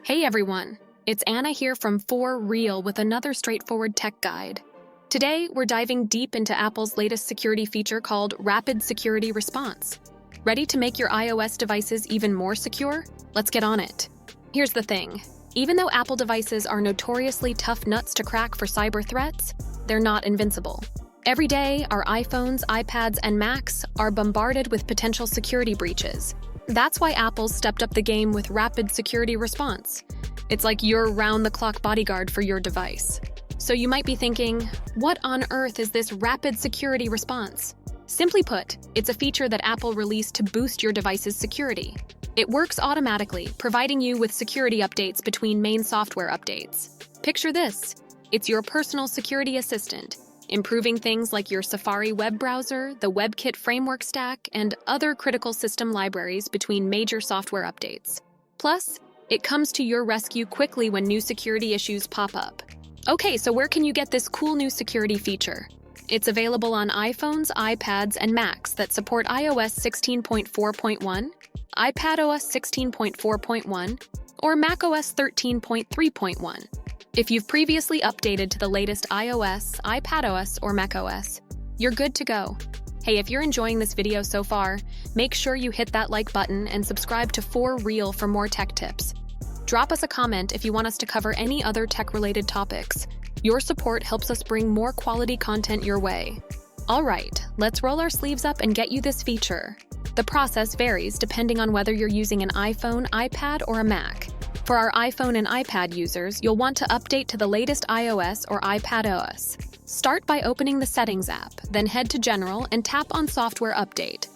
Hey everyone, it's Anna here from For Real with another straightforward tech guide. Today, we're diving deep into Apple's latest security feature called Rapid Security Response. Ready to make your iOS devices even more secure? Let's get on it. Here's the thing. Even though Apple devices are notoriously tough nuts to crack for cyber threats, they're not invincible. Every day, our iPhones, iPads, and Macs are bombarded with potential security breaches. That's why Apple's stepped up the game with Rapid Security Response. It's like your round-the-clock bodyguard for your device. So you might be thinking, what on earth is this Rapid Security Response? Simply put, it's a feature that Apple released to boost your device's security. It works automatically, providing you with security updates between main software updates. Picture this. It's your personal security assistant, improving things like your Safari web browser, the WebKit framework stack, and other critical system libraries between major software updates. Plus, it comes to your rescue quickly when new security issues pop up. Okay, so where can you get this cool new security feature? It's available on iPhones, iPads, and Macs that support iOS 16.4.1, iPadOS 16.4.1, or macOS 13.3.1. If you've previously updated to the latest iOS, iPadOS, or macOS, you're good to go. Hey, if you're enjoying this video so far, make sure you hit that like button and subscribe to For Real for more tech tips. Drop us a comment if you want us to cover any other tech-related topics. Your support helps us bring more quality content your way. All right, let's roll our sleeves up and get you this feature. The process varies depending on whether you're using an iPhone, iPad, or a Mac. For our iPhone and iPad users, you'll want to update to the latest iOS or iPadOS. Start by opening the Settings app, then head to General and tap on Software Update.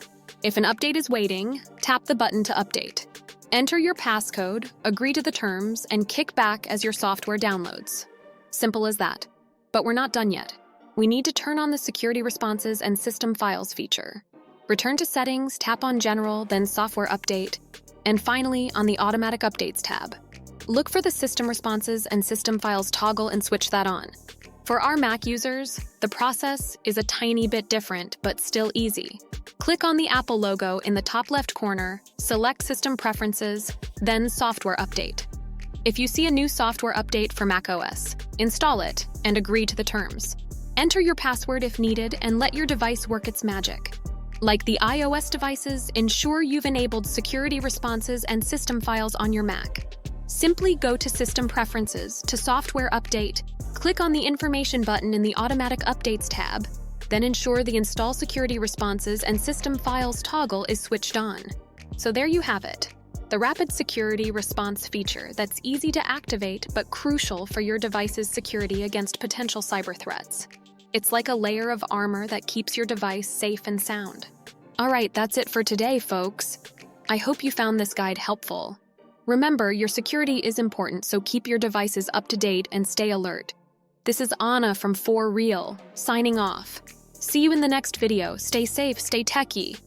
If an update is waiting, tap the button to update. Enter your passcode, agree to the terms, and kick back as your software downloads. Simple as that. But we're not done yet. We need to turn on the Security Responses and System Files feature. Return to Settings, tap on General, then Software Update, and finally on the Automatic Updates tab. Look for the System Responses and System Files toggle and switch that on. For our Mac users, the process is a tiny bit different, but still easy. Click on the Apple logo in the top left corner, select System Preferences, then Software Update. If you see a new software update for macOS, install it and agree to the terms. Enter your password if needed and let your device work its magic. Like the iOS devices, ensure you've enabled security responses and system files on your Mac. Simply go to System Preferences to Software Update, click on the Information button in the Automatic Updates tab, then ensure the Install Security Responses and System Files toggle is switched on. So there you have it, the Rapid Security Response feature that's easy to activate but crucial for your device's security against potential cyber threats. It's like a layer of armor that keeps your device safe and sound. All right, that's it for today, folks. I hope you found this guide helpful. Remember, your security is important, so keep your devices up to date and stay alert. This is Anna from For Real, signing off. See you in the next video. Stay safe, stay techie.